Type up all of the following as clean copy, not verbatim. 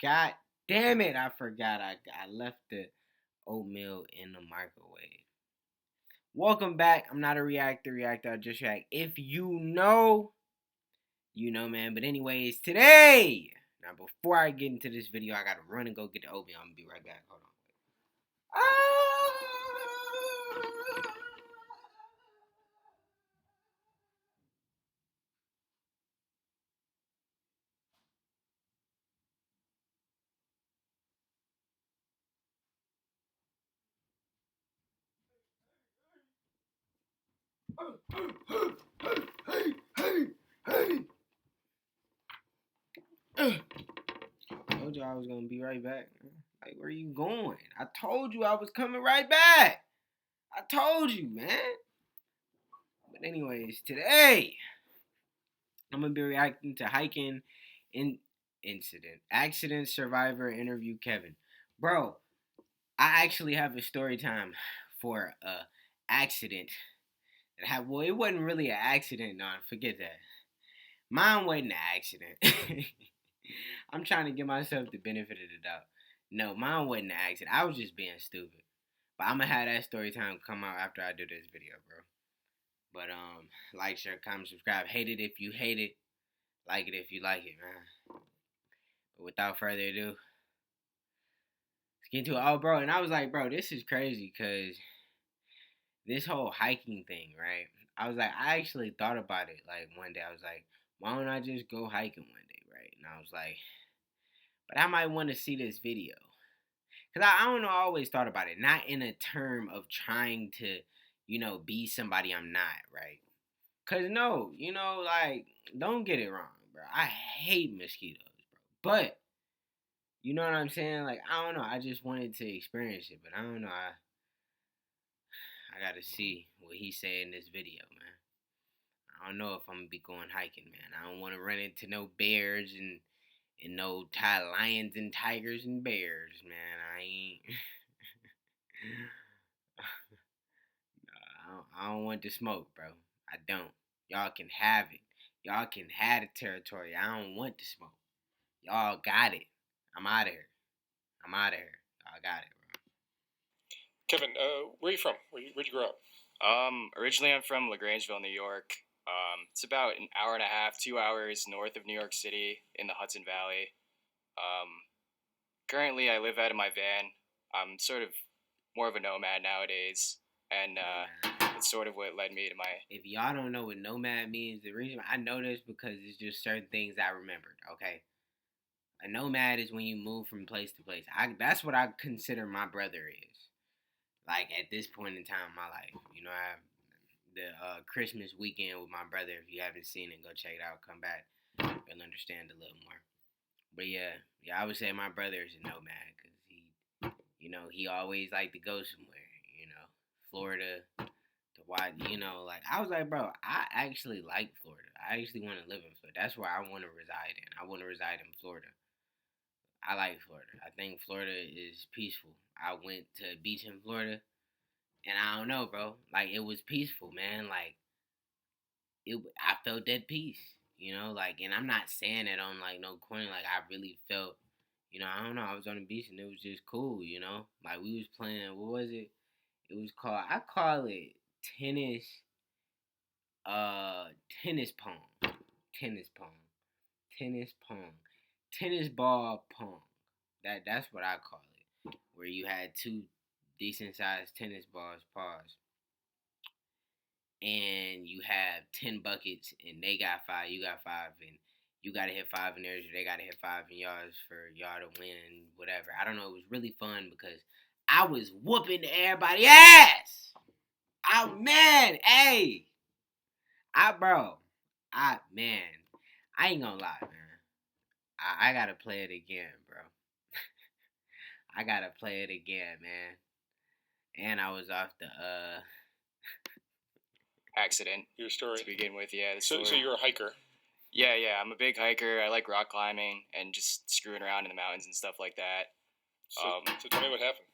God damn it, I forgot. I left the oatmeal in the microwave. Welcome back. I'm not a reactor. I just react. If you know, you know, man. But anyways, today. Now, before I get into this video, I gotta run and go get the oatmeal. I'm gonna be right back. Hold on. Hey. I told you I was gonna be right back. Like, where you going? I told you I was coming right back. I told you, man. But anyways, today I'm gonna be reacting to hiking in incident, accident survivor interview Kevin. Bro, I actually have a story time for a accident that happened. Well, it wasn't really an accident. No, forget that. Mine wasn't an accident. I'm trying to give myself the benefit of the doubt. No, mine wasn't an accident. I was just being stupid. But I'm gonna have that story time come out after I do this video, bro. But like, share, comment, subscribe. Hate it if you hate it. Like it if you like it, man. But without further ado, let's get into it. Oh, bro, and I was like, bro, this is crazy because this whole hiking thing, right? I was like, I actually thought about it. Like one day, I was like, why don't I just go hiking one day, right? And I was like, but I might want to see this video. Because I don't know, I always thought about it. Not in a term of trying to, be somebody I'm not, right? Because no, like, don't get it wrong, bro. I hate mosquitoes, bro. But, you know what I'm saying? Like, I don't know. I just wanted to experience it. But I don't know. I got to see what he said in this video, man. I don't know if I'm going to be going hiking, man. I don't want to run into no bears and no lions and tigers and bears, man. I ain't. I don't want the smoke, bro. I don't. Y'all can have it. Y'all can have the territory. I don't want the smoke. Y'all got it. I'm out of here. Y'all got it, bro. Kevin, where are you from? Where'd you grow up? Originally I'm from LaGrangeville, New York. It's about an hour and a half, 2 hours north of New York City in the Hudson Valley. Currently I live out of my van. I'm sort of more of a nomad nowadays, and it's sort of what led me to my... If y'all don't know what nomad means, the reason I know this because it's just certain things I remembered, okay? A nomad is when you move from place to place. That's what I consider my brother is. Like, at this point in time in my life. I have the Christmas weekend with my brother. If you haven't seen it, go check it out. Come back. You'll understand a little more. But yeah, I would say my brother is a nomad because he always liked to go somewhere. Florida to watch. Like I was like, bro, I actually like Florida. I actually want to live in Florida. That's where I want to reside in. I want to reside in Florida. I like Florida. I think Florida is peaceful. I went to a beach in Florida, and I don't know, bro. Like it was peaceful, man. Like I felt that peace. Like, and I'm not saying that on like no corner. Like I really felt, I don't know. I was on the beach and it was just cool. Like we was playing. What was it? It was called. I call it tennis. Tennis pong, tennis pong, tennis pong, tennis ball pong. That's what I call it. Where you had two decent sized tennis balls, pause, and you have 10 buckets, and they got 5, you got 5, and you gotta hit 5 in theirs, or they gotta hit 5 in yours for y'all to win, whatever. I don't know. It was really fun because I was whooping everybody's ass. Man, hey, man, I ain't gonna lie, man. I gotta play it again, bro. I gotta play it again, man. And I was off the accident. Your story to begin with, yeah. So you're a hiker. Yeah, I'm a big hiker. I like rock climbing and just screwing around in the mountains and stuff like that. So tell me what happened.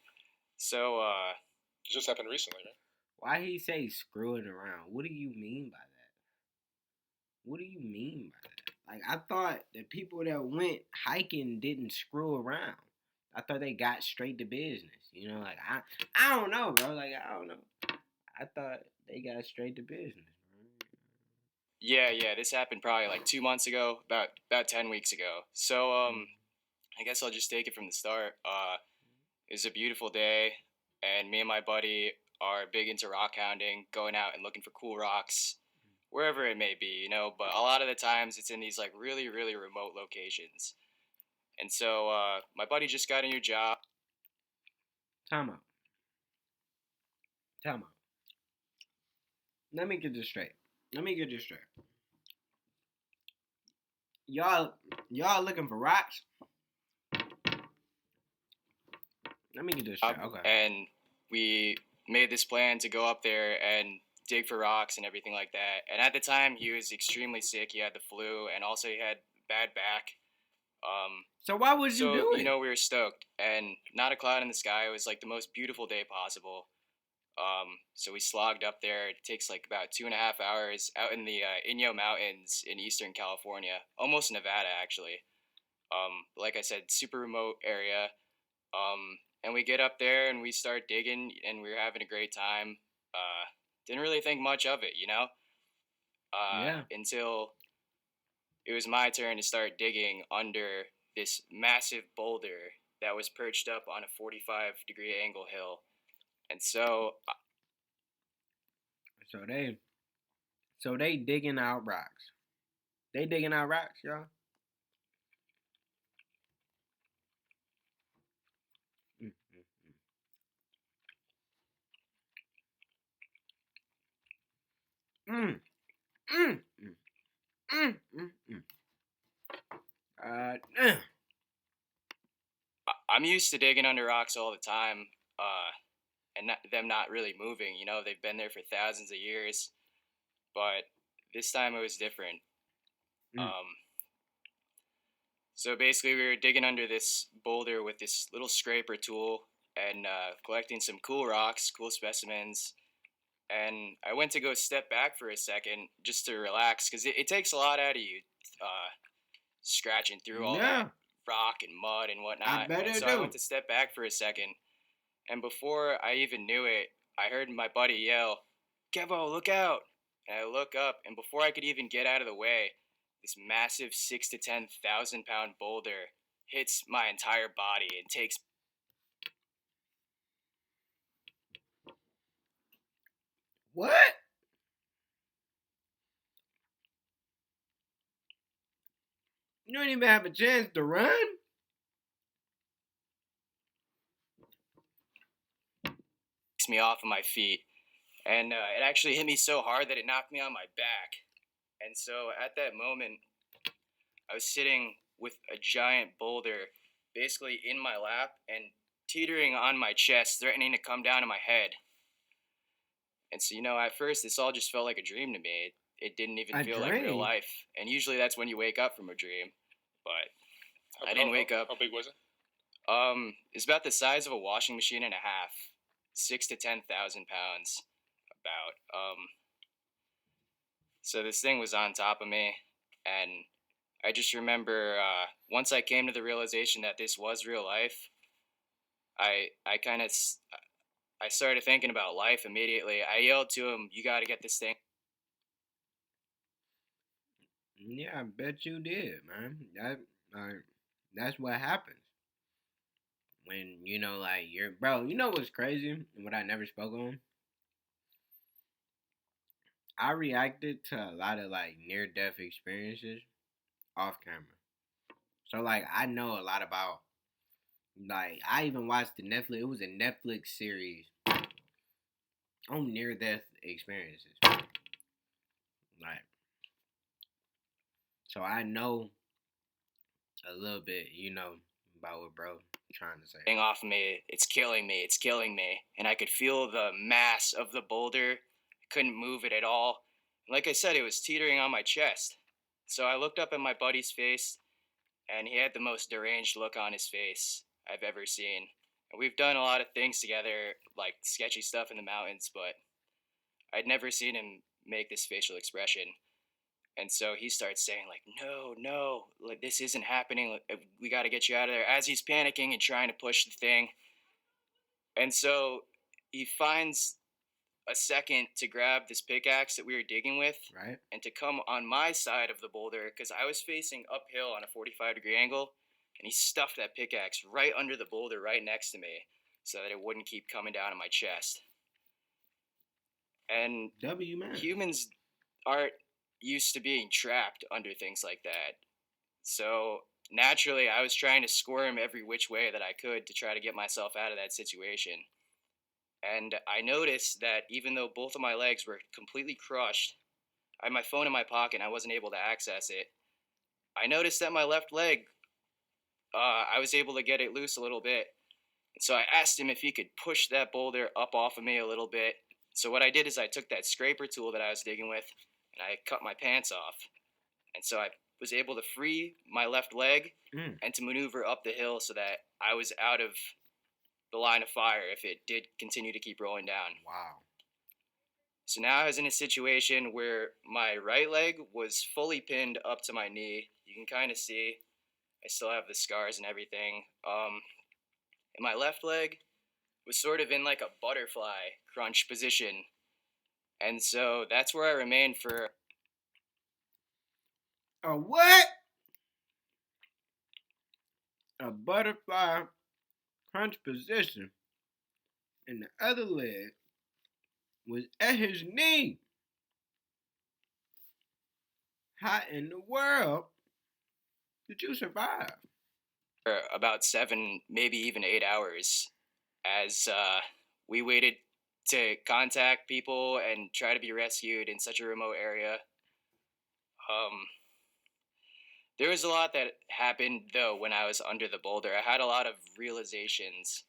So, it just happened recently, right? Why he say screwing around? What do you mean by that? What do you mean by that? Like I thought the people that went hiking didn't screw around. I thought they got straight to business. You know, like I don't know, bro. Like I don't know. I thought they got straight to business. Yeah. This happened probably like 2 months ago, about 10 weeks ago. So I guess I'll just take it from the start. It was a beautiful day, and me and my buddy are big into rock hounding, going out and looking for cool rocks, wherever it may be, you know. But a lot of the times, it's in these like really, really remote locations. And so my buddy just got a new job. Time out. Time out. Let me get this straight. Let me get this straight. Y'all looking for rocks? Let me get this straight. Okay. And we made this plan to go up there and dig for rocks and everything like that. And at the time, he was extremely sick. He had the flu, and also he had bad back. So why would you do it? You know, we were stoked, and not a cloud in the sky. It was like the most beautiful day possible. So we slogged up there. It takes like about 2.5 hours out in the Inyo Mountains in Eastern California, almost Nevada actually. Like I said, super remote area. And we get up there and we start digging, and we were having a great time. Didn't really think much of it, you know, until it was my turn to start digging under this massive boulder that was perched up on a 45-degree angle hill. And so they digging out rocks. They digging out rocks, y'all. Mm, mm, mm, mm, mm, mm. I'm used to digging under rocks all the time, and them not really moving. You know, they've been there for thousands of years, but this time it was different. So basically, we were digging under this boulder with this little scraper tool and collecting some cool rocks, cool specimens. And I went to go step back for a second just to relax because it takes a lot out of you, scratching through all that rock and mud and whatnot. I bet and so I went to step back for a second, and before I even knew it, I heard my buddy yell, "Kevo, look out!" And I look up, and before I could even get out of the way, this massive 6 to 10,000 pound boulder hits my entire body and takes. What? You don't even have a chance to run? Takes me off of my feet. And it actually hit me so hard that it knocked me on my back. And so at that moment, I was sitting with a giant boulder basically in my lap and teetering on my chest, threatening to come down on my head. And so, you know, at first, this all just felt like a dream to me. It didn't even feel like real life. And usually that's when you wake up from a dream. But I didn't wake up. How big was it? It's about the size of a washing machine and a half. 6 to 10,000 pounds, about. So this thing was on top of me, and I just remember once I came to the realization that this was real life, I started thinking about life immediately. I yelled to him, "You got to get this thing." Yeah, I bet you did, man. That's what happens when you know, like you're, bro. You know what's crazy and what I never spoke on? I reacted to a lot of like near death experiences off camera. So like I know a lot about, like I even watched the Netflix, it was a Netflix series on near death experiences. Like so I know a little bit, you know, about what bro trying to say. Thing off me, it's killing me, it's killing me. And I could feel the mass of the boulder. I couldn't move it at all. Like I said, it was teetering on my chest. So I looked up at my buddy's face, and he had the most deranged look on his face I've ever seen. And we've done a lot of things together, like sketchy stuff in the mountains, but I'd never seen him make this facial expression. And so he starts saying like, "No, no, like this isn't happening. We got to get you out of there." As he's panicking and trying to push the thing, and so he finds a second to grab this pickaxe that we were digging with, Right. and to come on my side of the boulder because I was facing uphill on a 45-degree angle, and he stuffed that pickaxe right under the boulder right next to me so that it wouldn't keep coming down on my chest. And W man. humans aren't used to being trapped under things like that. So naturally, I was trying to squirm every which way that I could to try to get myself out of that situation. And I noticed that even though both of my legs were completely crushed, I had my phone in my pocket and I wasn't able to access it. I noticed that my left leg, I was able to get it loose a little bit. And so I asked him if he could push that boulder up off of me a little bit. So what I did is I took that scraper tool that I was digging with and I cut my pants off. And so I was able to free my left leg and to maneuver up the hill so that I was out of the line of fire if it did continue to keep rolling down. Wow. So now I was in a situation where my right leg was fully pinned up to my knee. You can kind of see I still have the scars and everything. And my left leg was sort of in like a butterfly crunch position. And so that's where I remained for A what? A butterfly crunch position. And the other leg was at his knee. How in the world did you survive? about 7, maybe even 8 hours as we waited to contact people and try to be rescued in such a remote area. Um, there was a lot that happened though when I was under the boulder. I had a lot of realizations,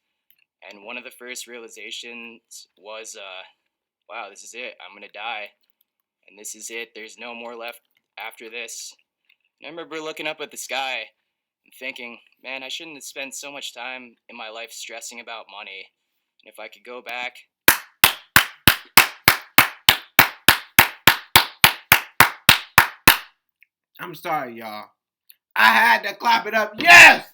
and one of the first realizations was, wow, this is it. I'm gonna die, and this is it. There's no more left after this. And I remember looking up at the sky and thinking, man, I shouldn't have spent so much time in my life stressing about money. And if I could go back, I'm sorry, y'all. I had to clap it up. Yes!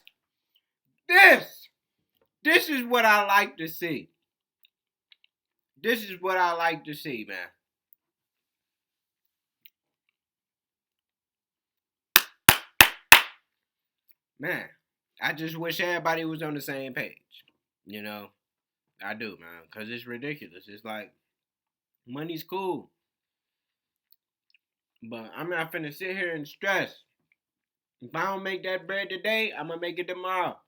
This is what I like to see. This is what I like to see, man. Man, I just wish everybody was on the same page. You know, I do, man, because it's ridiculous. It's like, money's cool, but I'm not finna sit here and stress. If I don't make that bread today, I'm gonna make it tomorrow.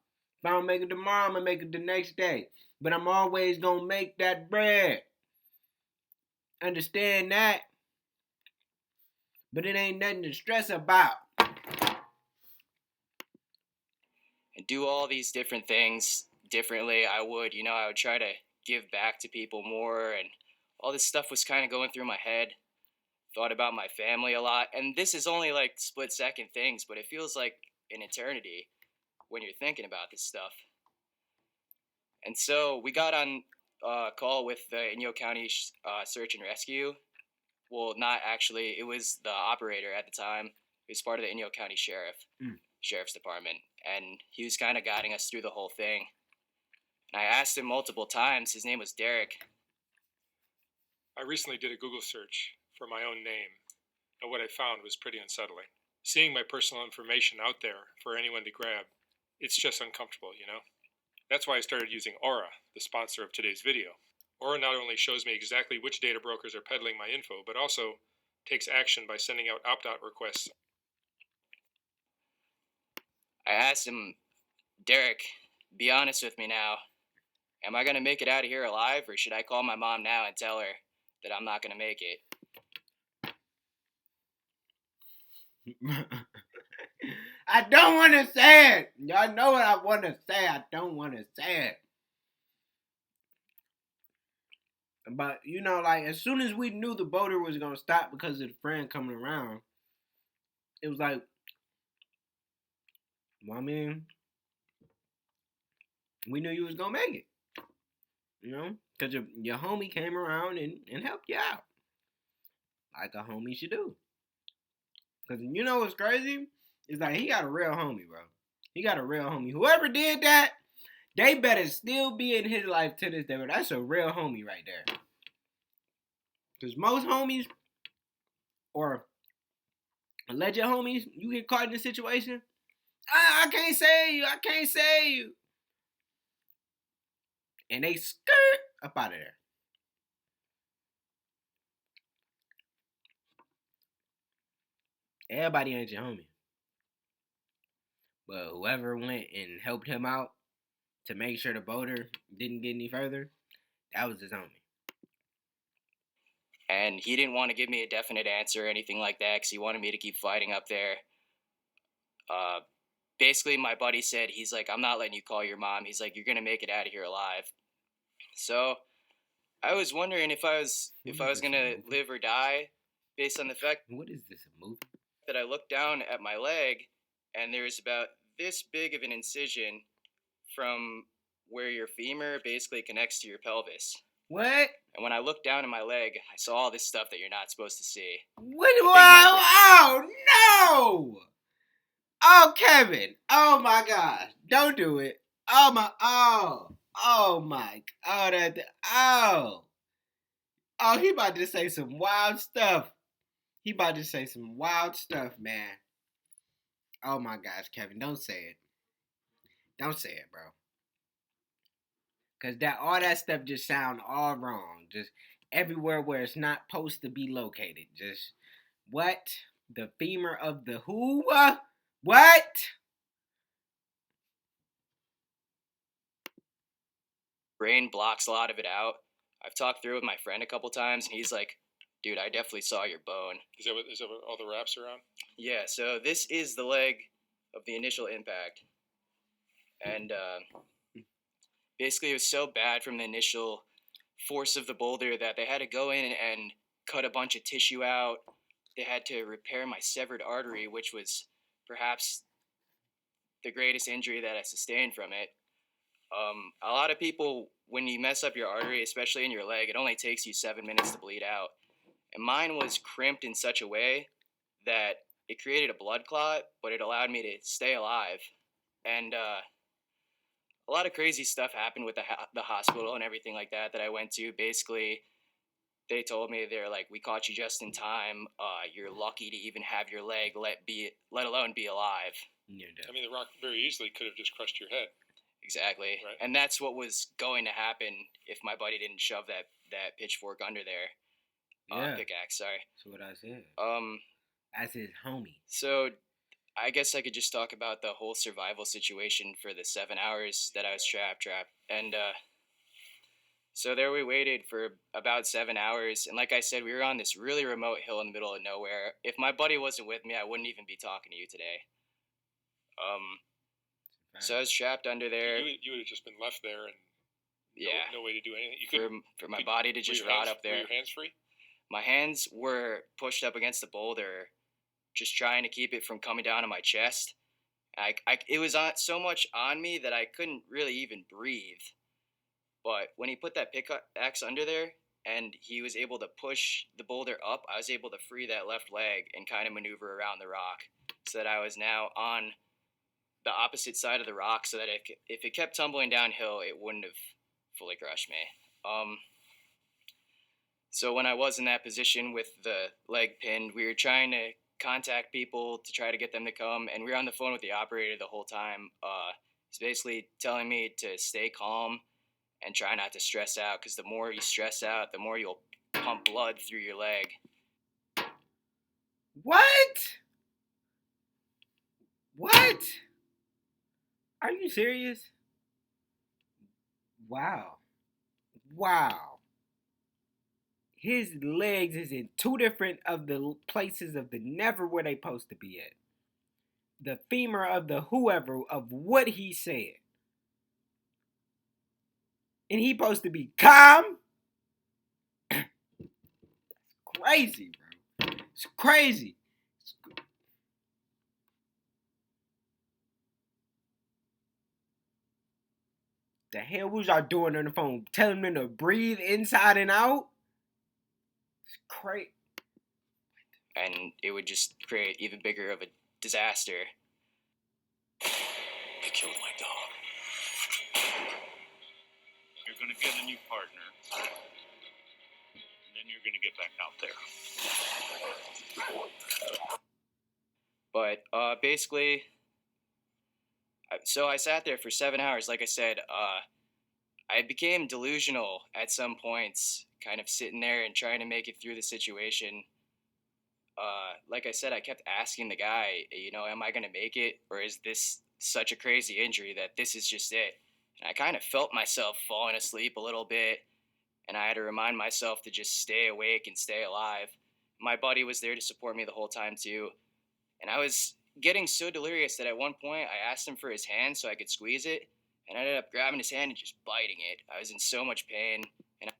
If I don't make it tomorrow, I'm gonna make it the next day. But I'm always gonna make that bread. Understand that? But it ain't nothing to stress about. and do all these different things differently, I would try to give back to people more, and all this stuff was kind of going through my head. Thought about my family a lot, and this is only like split second things, but it feels like an eternity when you're thinking about this stuff. And so we got on a call with the Inyo County Search and Rescue. Well, not actually. It was the operator at the time. He was part of the Inyo County Sheriff's Department, and he was kind of guiding us through the whole thing. And I asked him multiple times. His name was Derek. I recently did a Google search for my own name, and what I found was pretty unsettling. Seeing my personal information out there for anyone to grab, it's just uncomfortable, you know? That's why I started using Aura, the sponsor of today's video. Aura not only shows me exactly which data brokers are peddling my info, but also takes action by sending out opt-out requests. I asked him, Derek, be honest with me now. Am I going to make it out of here alive, or should I call my mom now and tell her that I'm not going to make it? I don't want to say it. Y'all know what I want to say. I don't want to say it. But, you know, like, as soon as we knew the boulder was going to stop because of the friend coming around, it was like, well, I mean, we knew you was going to make it. You know? Because your homie came around and helped you out. Like a homie should do. Because you know what's crazy? It's like he got a real homie, bro. He got a real homie. Whoever did that, they better still be in his life to this day. But that's a real homie right there. Because most homies or alleged homies, you get caught in a situation, I can't save you. I can't save you. And they skirt up out of there. Everybody ain't your homie. But whoever went and helped him out to make sure the boulder didn't get any further, that was his homie. And he didn't want to give me a definite answer or anything like that because he wanted me to keep fighting up there. Basically, my buddy said, he's like, I'm not letting you call your mom. He's like, you're going to make it out of here alive. So I was wondering if I was going to live or die based on the fact What is this, a movie? that I looked down at my leg and there's about this big of an incision from where your femur basically connects to your pelvis. What? And when I looked down at my leg, I saw all this stuff that you're not supposed to see. What? Oh, no! Oh, Kevin! Oh my gosh! Don't do it! Oh my! Oh my! Oh that! Oh! Oh, he about to say some wild stuff. He about to say some wild stuff, man. Oh my gosh, Kevin! Don't say it. Don't say it, bro. Cause that all that stuff just sound all wrong. Just everywhere where it's not supposed to be located. Just what? The femur of the who? What? Brain blocks a lot of it out. I've talked through it with my friend a couple times, and he's like, dude, I definitely saw your bone. Is that what all the wraps are on? Yeah, so this is the leg of the initial impact. And basically, it was so bad from the initial force of the boulder that they had to go in and cut a bunch of tissue out. They had to repair my severed artery, which was perhaps the greatest injury that I sustained from it. A lot of people, when you mess up your artery, especially in your leg, it only takes you 7 minutes to bleed out. And mine was crimped in such a way that it created a blood clot, but it allowed me to stay alive. And a lot of crazy stuff happened with the hospital and everything like that I went to. Basically, they told me, they're like, we caught you just in time. You're lucky to even have your leg let alone be alive. I mean, the rock very easily could have just crushed your head. Exactly. Right. And that's what was going to happen if my buddy didn't shove that pitchfork under there. Pickaxe, sorry. That's what I said. As his homie. So I guess I could just talk about the whole survival situation for the 7 hours that I was trapped. And so there we waited for about 7 hours. And like I said, we were on this really remote hill in the middle of nowhere. If my buddy wasn't with me, I wouldn't even be talking to you today. So I was trapped under there. You would have just been left there and no way to do anything. You for my body to just rot up there. Were your hands free? My hands were pushed up against the boulder, just trying to keep it from coming down to my chest. It was so much on me that I couldn't really even breathe. But when he put that pickaxe under there and he was able to push the boulder up, I was able to free that left leg and kind of maneuver around the rock so that I was now on the opposite side of the rock so that if it kept tumbling downhill, it wouldn't have fully crushed me. So when I was in that position with the leg pinned, we were trying to contact people to try to get them to come, and we were on the phone with the operator the whole time. He's basically telling me to stay calm and try not to stress out, because the more you stress out, the more you'll pump blood through your leg. What? What? Are you serious? Wow. His legs is in two different of the places of the never where they supposed to be at. The femur of the whoever of what he said. And he supposed to be calm? That's crazy, bro. It's crazy. The hell was y'all doing on the phone? Telling them to breathe inside and out? It's crazy. and it would just create even bigger of a disaster. You killed my dog. You're gonna get a new partner, and then you're gonna get back out there. But basically, so I sat there for 7 hours. Like I said, I became delusional at some points, kind of sitting there and trying to make it through the situation. Like I said, I kept asking the guy, am I going to make it? Or is this such a crazy injury that this is just it? And I kind of felt myself falling asleep a little bit. And I had to remind myself to just stay awake and stay alive. My buddy was there to support me the whole time, too. And I was getting so delirious that at one point I asked him for his hand so I could squeeze it. And I ended up grabbing his hand and just biting it. I was in so much pain. And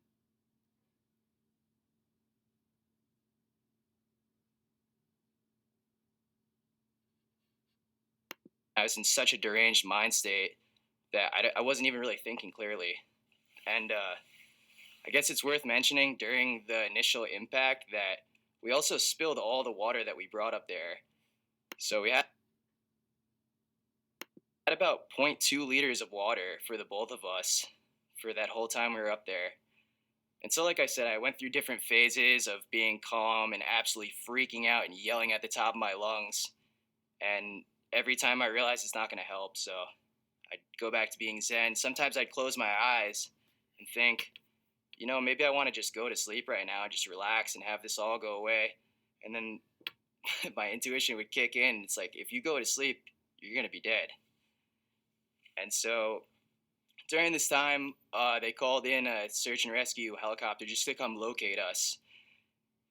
I was in such a deranged mind state that I wasn't even really thinking clearly. And I guess it's worth mentioning during the initial impact that we also spilled all the water that we brought up there. So we had about 0.2 liters of water for the both of us for that whole time we were up there. And so, like I said, I went through different phases of being calm and absolutely freaking out and yelling at the top of my lungs. And every time I realized it's not going to help, so I'd go back to being zen. Sometimes I'd close my eyes and think, maybe I want to just go to sleep right now, just relax and have this all go away. And then my intuition would kick in. It's like, if you go to sleep, you're going to be dead. And so during this time, they called in a search and rescue helicopter just to come locate us.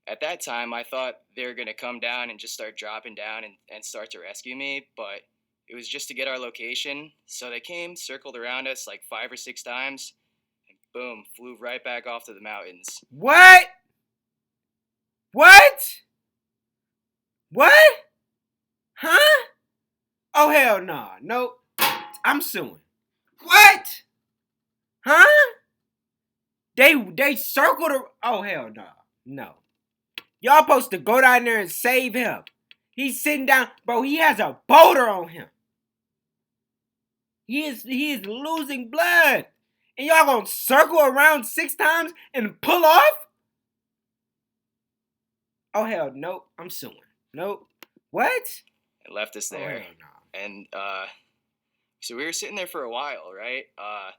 At that time, I thought they were going to come down and just start dropping down and start to rescue me, but it was just to get our location. So they came, circled around us like 5 or 6 times, and boom, flew right back off to the mountains. What? Huh? Oh, hell no. Nope. I'm suing. What? Huh? They circled her. Oh, hell no. No. Y'all supposed to go down there and save him. He's sitting down. Bro, he has a boulder on him. He is losing blood. And y'all gonna circle around 6 times and pull off? Oh, hell, nope. I'm suing. Nope. What? And left us there. Oh, hell no. And so we were sitting there for a while, right? I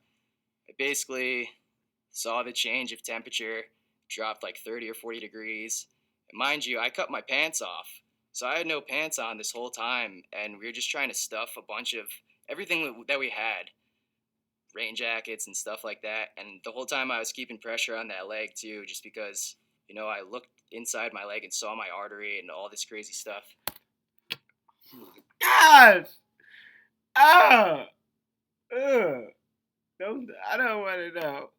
basically saw the change of temperature, dropped like 30 or 40 degrees. And mind you, I cut my pants off. So I had no pants on this whole time, and we were just trying to stuff a bunch of everything that we had, rain jackets and stuff like that. And the whole time I was keeping pressure on that leg too, just because, I looked inside my leg and saw my artery and all this crazy stuff. Gosh! Ah! I don't want to know.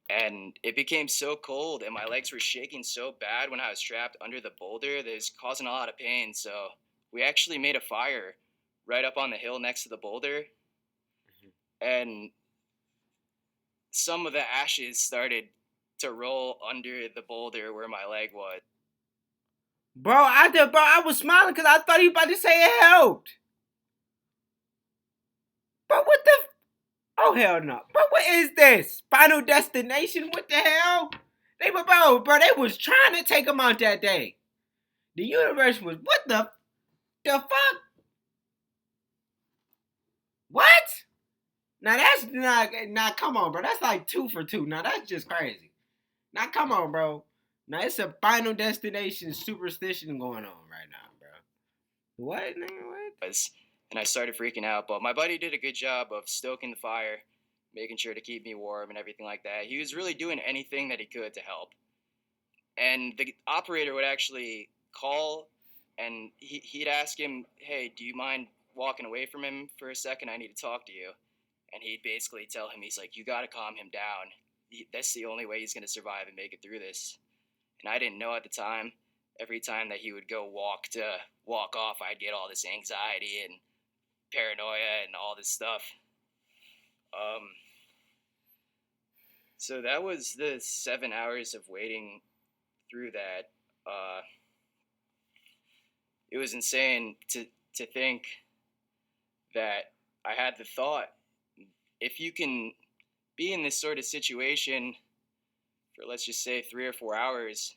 And it became so cold and my legs were shaking so bad when I was trapped under the boulder that it was causing a lot of pain. So we actually made a fire right up on the hill next to the boulder. And some of the ashes started to roll under the boulder where my leg was. Bro, I was smiling because I thought he was about to say it helped. But what the... Oh, hell no. But what is this? Final Destination? What the hell? They was trying to take him out that day. The universe was... What the fuck? What? Now that's not... come on, bro. That's like 2 for 2. Now that's just crazy. Now come on, bro. Now it's a Final Destination superstition going on right now, bro. What, nigga? What? And I started freaking out, but my buddy did a good job of stoking the fire, making sure to keep me warm and everything like that. He was really doing anything that he could to help. And the operator would actually call, and he'd ask him, hey, do you mind walking away from him for a second? I need to talk to you. And he'd basically tell him, he's like, you got to calm him down. That's the only way he's going to survive and make it through this. And I didn't know at the time. Every time that he would go walk off, I'd get all this anxiety and paranoia and all this stuff. So that was the 7 hours of waiting through that. it was insane to think that I had the thought, if you can be in this sort of situation for, let's just say, 3 or 4 hours,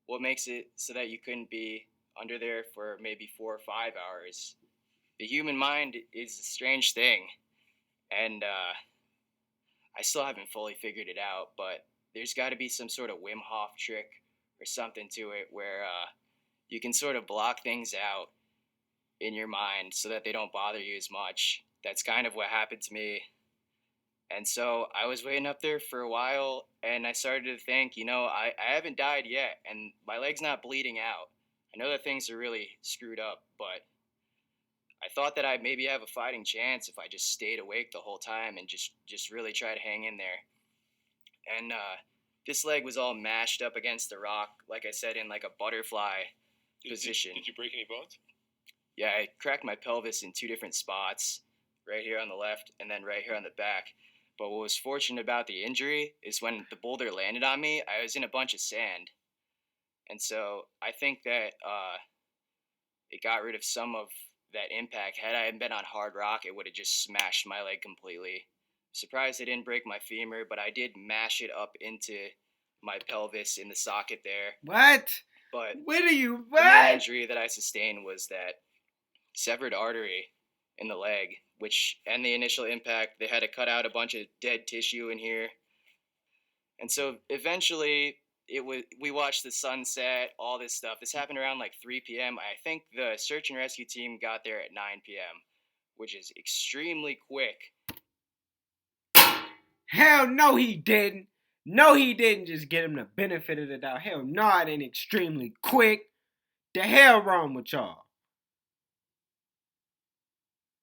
what makes it so that you couldn't be under there for maybe 4 or 5 hours? The human mind is a strange thing, and I still haven't fully figured it out, but there's got to be some sort of Wim Hof trick or something to it where you can sort of block things out in your mind so that they don't bother you as much. That's kind of what happened to me. And so I was waiting up there for a while, and I started to think, I haven't died yet, and my leg's not bleeding out. I know that things are really screwed up, but I thought that I'd maybe have a fighting chance if I just stayed awake the whole time and just really try to hang in there. And this leg was all mashed up against the rock, like I said, in like a butterfly position. Did you break any bones? Yeah, I cracked my pelvis in 2 different spots, right here on the left and then right here on the back. But what was fortunate about the injury is when the boulder landed on me, I was in a bunch of sand. And so I think that it got rid of some of that impact. Had I been on hard rock, it would have just smashed my leg completely. Surprised I didn't break my femur, but I did mash it up into my pelvis in the socket there. What? But What are you? the main What? injury that I sustained was that severed artery in the leg, and the initial impact, they had to cut out a bunch of dead tissue in here. And so eventually we watched the sunset, all this stuff. This happened around like 3 p.m. I think the search and rescue team got there at 9 p.m., which is extremely quick. Hell no, he didn't. No, he didn't just get him the benefit of the doubt. Hell no, it ain't extremely quick. The hell wrong with y'all?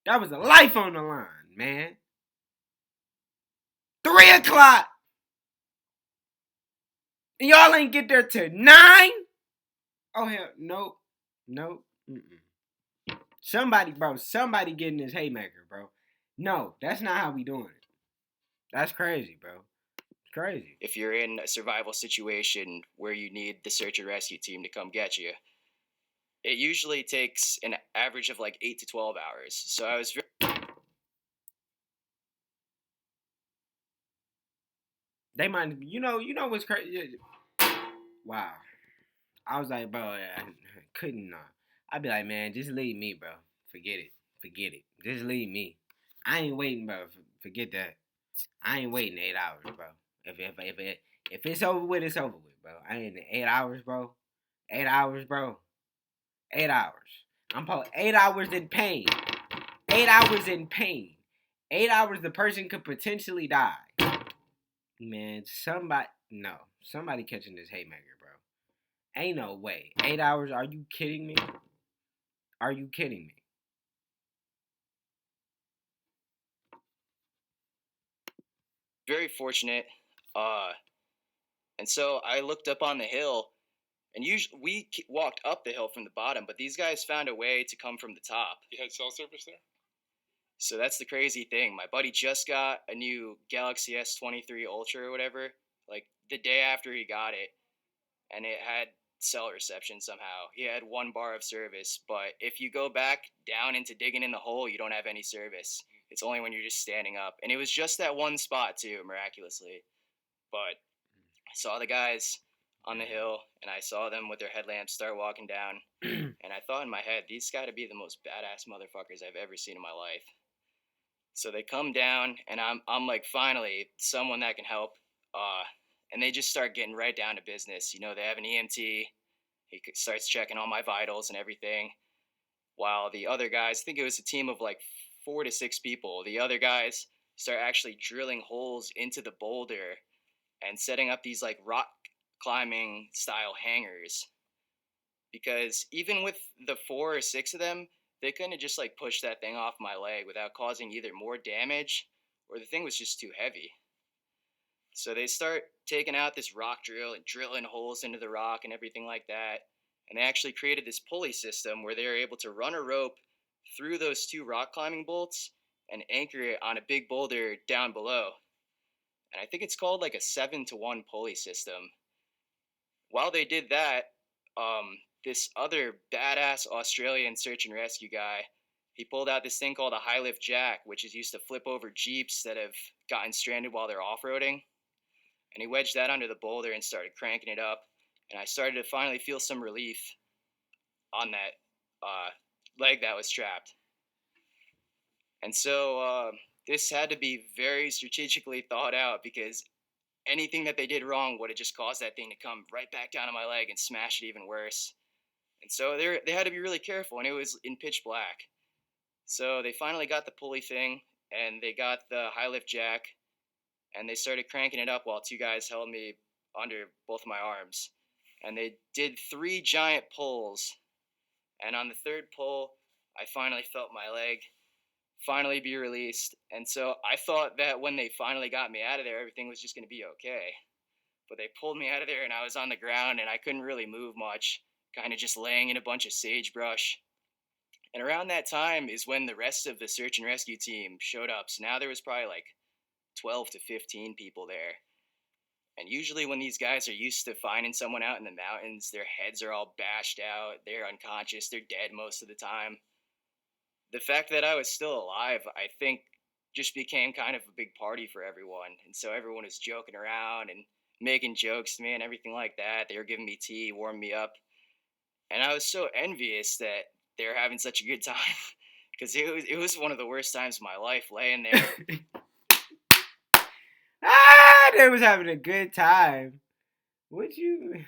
That was a life on the line, man. 3 o'clock. And y'all ain't get there till 9? Oh, hell, nope. Somebody getting this haymaker, bro. No, that's not how we doing it. That's crazy, bro. It's crazy. If you're in a survival situation where you need the search and rescue team to come get you, it usually takes an average of like 8 to 12 hours. So I was They might, what's crazy? Wow. I was like, bro, I couldn't. I'd be like, man, just leave me, bro. Forget it. Just leave me. I ain't waiting, bro. Forget that. I ain't waiting 8 hours, bro. If it's over with, it's over with, bro. I ain't 8 hours, bro. 8 hours, bro. 8 hours. I'm 8 hours in pain. 8 hours in pain. 8 hours the person could potentially die. Man, somebody catching this haymaker, bro. Ain't no way. 8 hours? Are you kidding me? Are you kidding me? very fortunate. And so I looked up on the hill, and usually we walked up the hill from the bottom, but these guys found a way to come from the top. You had cell service there? So that's the crazy thing. My buddy just got a new Galaxy S23 Ultra or whatever, like the day after he got it, and it had cell reception somehow. He had 1 bar of service, but if you go back down into digging in the hole, you don't have any service. It's only when you're just standing up. And it was just that one spot, too, miraculously. But I saw the guys on the hill, and I saw them with their headlamps start walking down. And I thought in my head, these got to be the most badass motherfuckers I've ever seen in my life. So they come down, and I'm like, finally, someone that can help. And they just start getting right down to business. They have an EMT. He starts checking all my vitals and everything. While the other guys, I think it was a team of like 4 to 6 people, the other guys start actually drilling holes into the boulder and setting up these like rock climbing style hangers. Because even with the 4 or 6 of them, they couldn't have just like pushed that thing off my leg without causing either more damage or the thing was just too heavy. So they start taking out this rock drill and drilling holes into the rock and everything like that. And they actually created this pulley system where they were able to run a rope through those 2 rock climbing bolts and anchor it on a big boulder down below. And I think it's called like a 7-to-1 pulley system. While they did that, this other badass Australian search and rescue guy, he pulled out this thing called a high lift jack, which is used to flip over Jeeps that have gotten stranded while they're off roading. And he wedged that under the boulder and started cranking it up. And I started to finally feel some relief on that leg that was trapped. And so this had to be very strategically thought out, because anything that they did wrong would have just caused that thing to come right back down to my leg and smash it even worse. And so they had to be really careful, and it was in pitch black. So they finally got the pulley thing, and they got the high lift jack, and they started cranking it up while two guys held me under both of my arms. And they did 3 giant pulls, and on the third pull, I finally felt my leg finally be released. And so I thought that when they finally got me out of there, everything was just going to be okay. But they pulled me out of there, and I was on the ground, and I couldn't really move much, kind of just laying in a bunch of sagebrush. And around that time is when the rest of the search and rescue team showed up. So now there was probably like 12 to 15 people there. And usually when these guys are used to finding someone out in the mountains, their heads are all bashed out, they're unconscious, they're dead most of the time. The fact that I was still alive, I think, just became kind of a big party for everyone. And so everyone was joking around and making jokes to me and everything like that. They were giving me tea, warming me up. And I was so envious that they were having such a good time, because it was one of the worst times of my life, laying there. They was having a good time. Would you?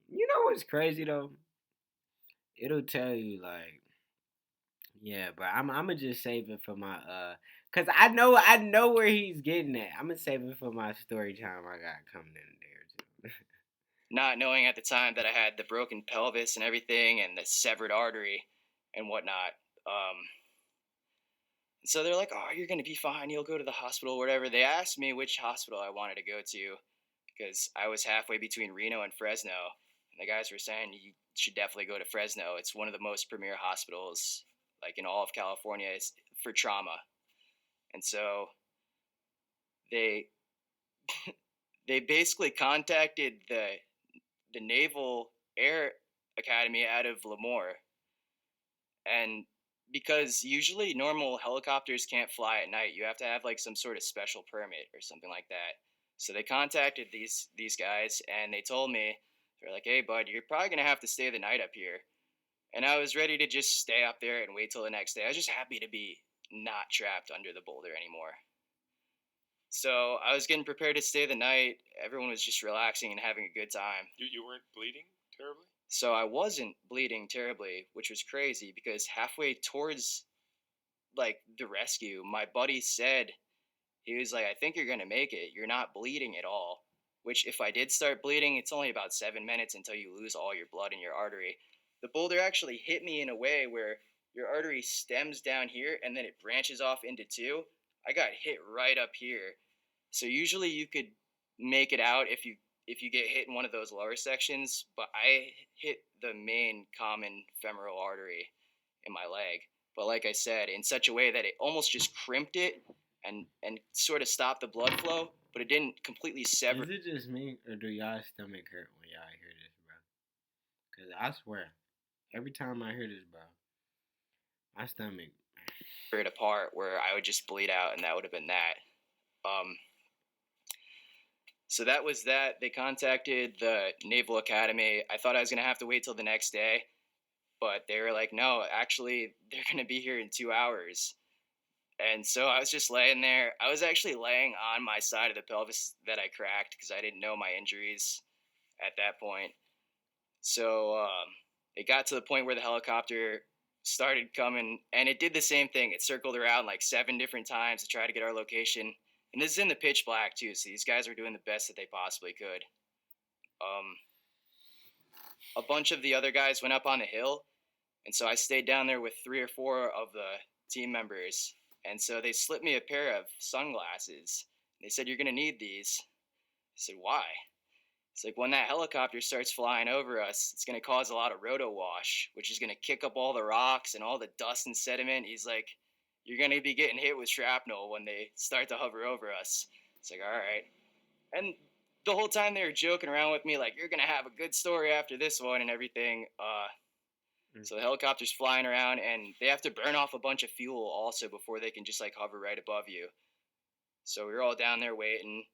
You know what's crazy though? It'll tell you like, yeah, bro. I'm gonna just save it for my cause I know where he's getting at. I'm gonna save it for my story time I got coming in there too. Not knowing at the time that I had the broken pelvis and everything, and the severed artery and whatnot. So they're like, "Oh, you're gonna be fine. You'll go to the hospital, whatever." They asked me which hospital I wanted to go to, because I was halfway between Reno and Fresno. And the guys were saying you should definitely go to Fresno. It's one of the most premier hospitals, like in all of California, is for trauma. And so they they basically contacted the Naval Air Academy out of Lemoore. And because usually normal helicopters can't fly at night, you have to have like some sort of special permit or something like that. So they contacted these guys, and they told me, they're like, "Hey bud, you're probably gonna have to stay the night up here." And I was ready to just stay up there and wait till the next day. I was just happy to be not trapped under the boulder anymore. So I was getting prepared to stay the night. Everyone was just relaxing and having a good time. You weren't bleeding terribly? So I wasn't bleeding terribly, which was crazy, because halfway towards like the rescue, my buddy said, he was like, "I think you're gonna make it. You're not bleeding at all." Which, if I did start bleeding, it's only about 7 minutes until you lose all your blood in your artery. The boulder actually hit me in a way where your artery stems down here and then it branches off into 2. I got hit right up here. So usually you could make it out if you get hit in one of those lower sections, but I hit the main common femoral artery in my leg. But like I said, in such a way that it almost just crimped it and sort of stopped the blood flow, but it didn't completely sever. Is it just me, or do y'all stomach hurt when y'all hear this, bro? Cause I swear, every time I hear this, bro, my stomach. It apart where I would just bleed out, and that would have been that. So that was that. They contacted the Naval Academy. I thought I was gonna have to wait till the next day, but they were like, "No, actually, they're gonna be here in 2 hours." And so I was just laying there. I was actually laying on my side of the pelvis that I cracked, because I didn't know my injuries at that point. So it got to the point where the helicopter started coming, and it did the same thing. It circled around like 7 different times to try to get our location. And this is in the pitch black too, so these guys were doing the best that they possibly could. A bunch of the other guys went up on the hill, and so I stayed down there with 3 or 4 of the team members. And so they slipped me a pair of sunglasses. They said, "You're going to need these." I said, "Why?" It's like, when that helicopter starts flying over us, it's going to cause a lot of roto wash, which is going to kick up all the rocks and all the dust and sediment. He's like, "You're going to be getting hit with shrapnel when they start to hover over us." It's like, all right. And the whole time they were joking around with me, like, you're gonna have a good story after this one and everything. Mm. So the helicopter's flying around, and they have to burn off a bunch of fuel also before they can just like hover right above you. So we were all down there waiting,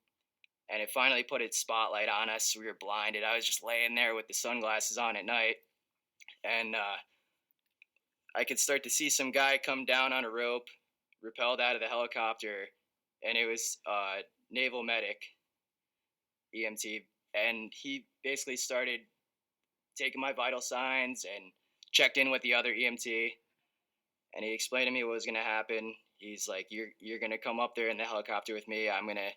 and it finally put its spotlight on us. We were blinded. I was just laying there with the sunglasses on at night, and I could start to see some guy come down on a rope, rappelled out of the helicopter, and it was naval medic EMT, and he basically started taking my vital signs and checked in with the other EMT, and he explained to me what was gonna happen. He's like, "You're gonna come up there in the helicopter with me. I'm gonna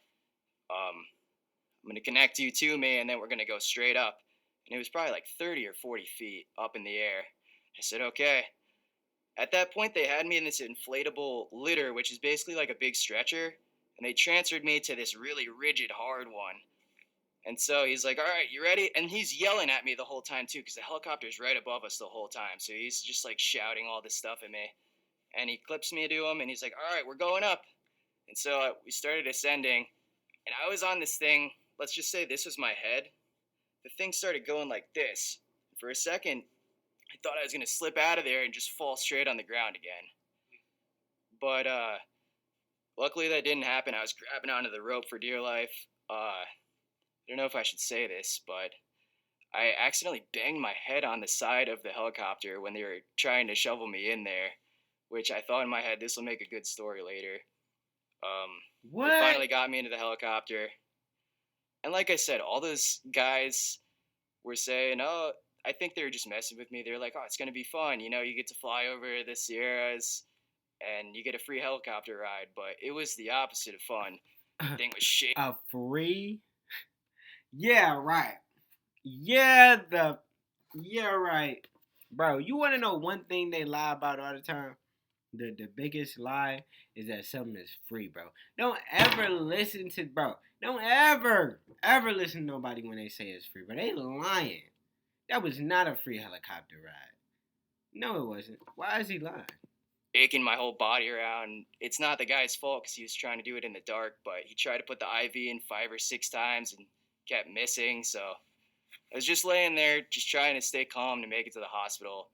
connect you to me, and then we're gonna go straight up." And it was probably like 30 or 40 feet up in the air. I said, "Okay." At that point, they had me in this inflatable litter, which is basically like a big stretcher, and they transferred me to this really rigid, hard one. And so he's like, "All right, you ready?" And he's yelling at me the whole time too, because the helicopter's right above us the whole time. So he's just like shouting all this stuff at me. And he clips me to him, and he's like, "All right, we're going up." And so we started ascending, and I was on this thing. Let's just say this was my head. The thing started going like this. For a second, I thought I was gonna slip out of there and just fall straight on the ground again. But luckily that didn't happen. I was grabbing onto the rope for dear life. I don't know if I should say this, but I accidentally banged my head on the side of the helicopter when they were trying to shovel me in there, which I thought in my head, this will make a good story later. They What? finally got me into the helicopter. And like I said, all those guys were saying, "Oh, I think they were just messing with me." They're like, "Oh, it's going to be fun. You know, you get to fly over the Sierras and you get a free helicopter ride." But it was the opposite of fun. The thing was shit. A free? Yeah, right. Yeah, yeah, right. Bro, you want to know one thing they lie about all the time? The biggest lie is that something is free, bro. Don't ever listen to bro. Don't ever listen to nobody when they say it's free, bro. They lying. That was not a free helicopter ride. No, it wasn't. Why is he lying? Shaking my whole body around. It's not the guy's fault because he was trying to do it in the dark, but he tried to put the IV in 5 or 6 times and kept missing. So I was just laying there, just trying to stay calm to make it to the hospital.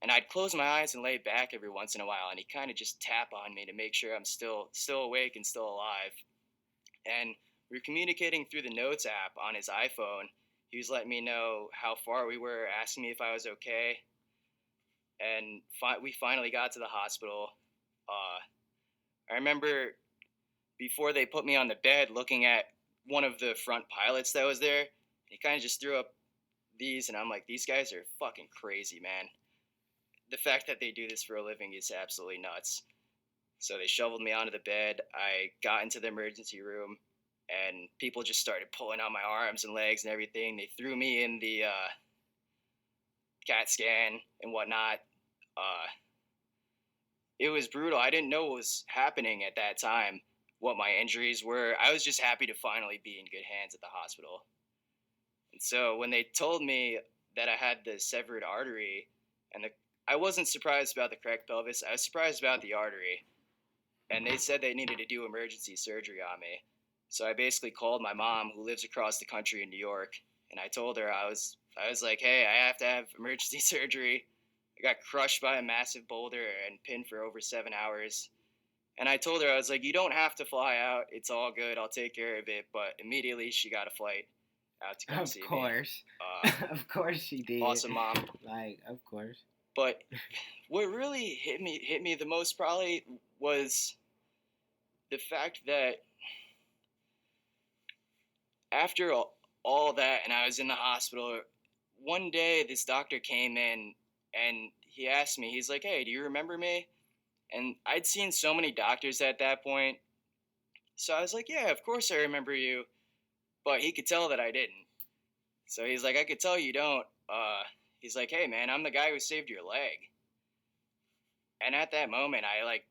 And I'd close my eyes and lay back every once in a while, and he'd kind of just tap on me to make sure I'm still awake and still alive. And we were communicating through the Notes app on his iPhone. He was letting me know how far we were, asking me if I was okay. And we finally got to the hospital. I remember before they put me on the bed, looking at one of the front pilots that was there. He kind of just threw up these, and I'm like, these guys are fucking crazy, man. The fact that they do this for a living is absolutely nuts. So they shoveled me onto the bed. I got into the emergency room, and people just started pulling on my arms and legs and everything. They threw me in the CAT scan and whatnot. It was brutal. I didn't know what was happening at that time, what my injuries were. I was just happy to finally be in good hands at the hospital. And so when they told me that I had the severed artery, I wasn't surprised about the cracked pelvis. I was surprised about the artery. And they said they needed to do emergency surgery on me. So I basically called my mom, who lives across the country in New York, and I told her I was like, "Hey, I have to have emergency surgery. I got crushed by a massive boulder and pinned for over 7 hours." And I told her, I was like, "You don't have to fly out. It's all good. I'll take care of it." But immediately she got a flight out to come see me. Of course. Of course she did. Awesome mom. Like, of course. But what really hit me the most probably was the fact that after all that, and I was in the hospital, one day this doctor came in and he asked me, he's like, "Hey, do you remember me?" And I'd seen so many doctors at that point. So I was like, "Yeah, of course I remember you." But he could tell that I didn't. So he's like, "I could tell you don't." He's like, "Hey, man, I'm the guy who saved your leg." And at that moment, I like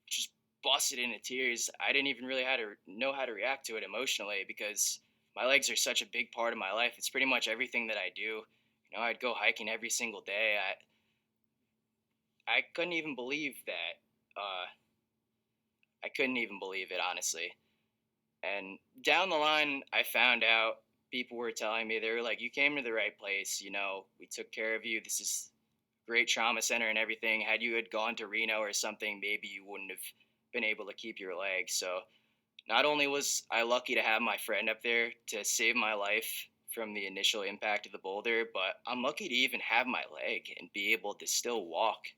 just busted into tears. I didn't even really know how to react to it emotionally because my legs are such a big part of my life. It's pretty much everything that I do. You know, I'd go hiking every single day. I couldn't even believe that. I couldn't even believe it, honestly. And down the line, I found out people were telling me, they were like, "You came to the right place. We took care of you. This is great trauma center and everything. Had you had gone to Reno or something, maybe you wouldn't have been able to keep your leg." So not only was I lucky to have my friend up there to save my life from the initial impact of the boulder, but I'm lucky to even have my leg and be able to still walk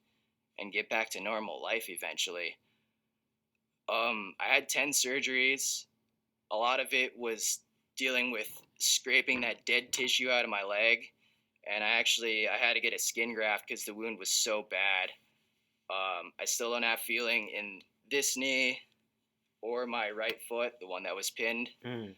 and get back to normal life eventually. I had 10 surgeries. A lot of it was dealing with scraping that dead tissue out of my leg, and I had to get a skin graft because the wound was so bad. I still don't have feeling in this knee or my right foot, the one that was pinned. Mm.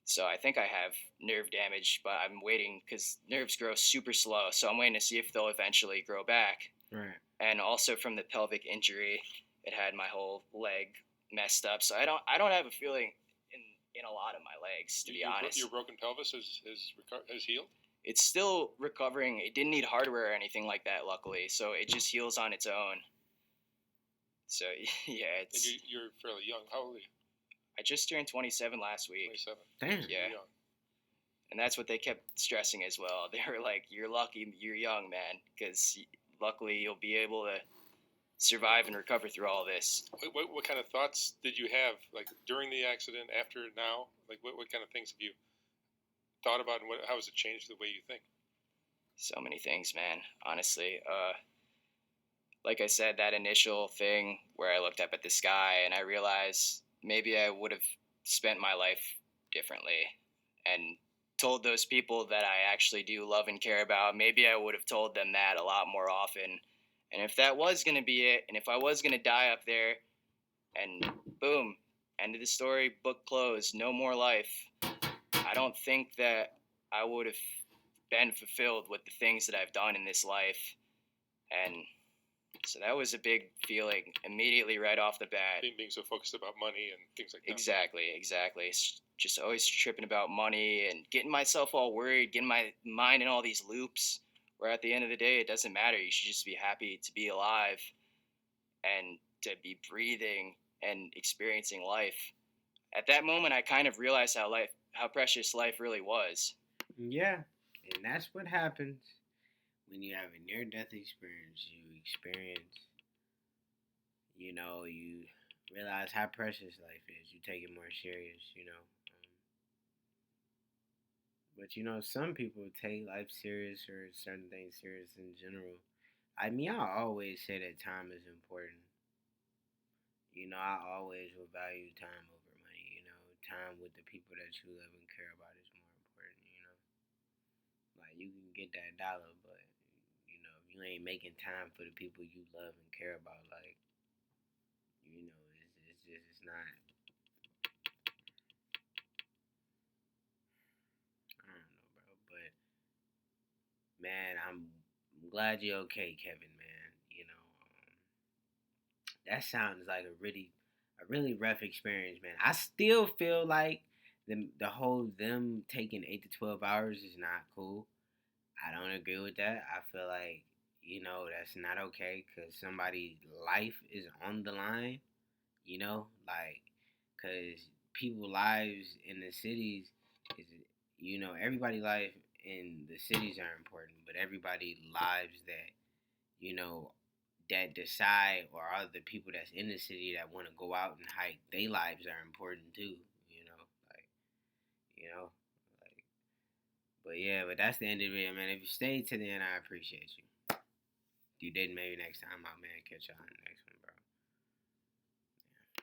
So I think I have nerve damage, but I'm waiting because nerves grow super slow. So I'm waiting to see if they'll eventually grow back. Right. And also from the pelvic injury, it had my whole leg messed up. So I don't have a feeling in a lot of my legs, to be honest. Your broken pelvis has healed? It's still recovering. It didn't need hardware or anything like that, luckily. So it just heals on its own. So yeah, it's. And you're fairly young. How old are you? I just turned 27 last week. 27. Damn. Yeah. You're young. And that's what they kept stressing as well. They were like, "You're lucky, you're young, man, because luckily you'll be able to survive and recover through all this." What kind of thoughts did you have, like during the accident, after, now? Like what kind of things have you thought about, and how has it changed the way you think? So many things, man. Honestly, like I said, that initial thing where I looked up at the sky and I realized maybe I would have spent my life differently and told those people that I actually do love and care about. Maybe I would have told them that a lot more often. And if that was going to be it, and if I was going to die up there, and boom, end of the story, book closed, no more life, I don't think that I would have been fulfilled with the things that I've done in this life. And so that was a big feeling immediately right off the bat. Being so focused about money and things like that. Exactly. It's just always tripping about money and getting myself all worried, getting my mind in all these loops, where at the end of the day, it doesn't matter. You should just be happy to be alive and to be breathing and experiencing life. At that moment, I kind of realized how precious life really was. Yeah, and that's what happens when you have a near-death experience. You realize how precious life is. You take it more serious. But some people take life serious or certain things serious in general. I mean, I always say that time is important. I always will value time over money. Time with the people that you love and care about is more important. Like, you can get that dollar, but if you ain't making time for the people you love and care about, like, it's not. I don't know, bro. But man, I'm glad you're okay, Kevin. Man, that sounds like a really rough experience, man. I still feel like the whole them taking 8 to 12 hours is not cool. I don't agree with that. I feel like that's not okay because somebody's life is on the line. Like, because people lives in the cities is everybody life in the cities are important, but everybody lives you know that decide or are the people that's in the city that want to go out and hike, their lives are important too. Like, you know, like, but yeah, but that's the end of it, man. If you stayed to the end, I appreciate you. If you didn't, maybe next time, man. Catch y'all in the next one, bro.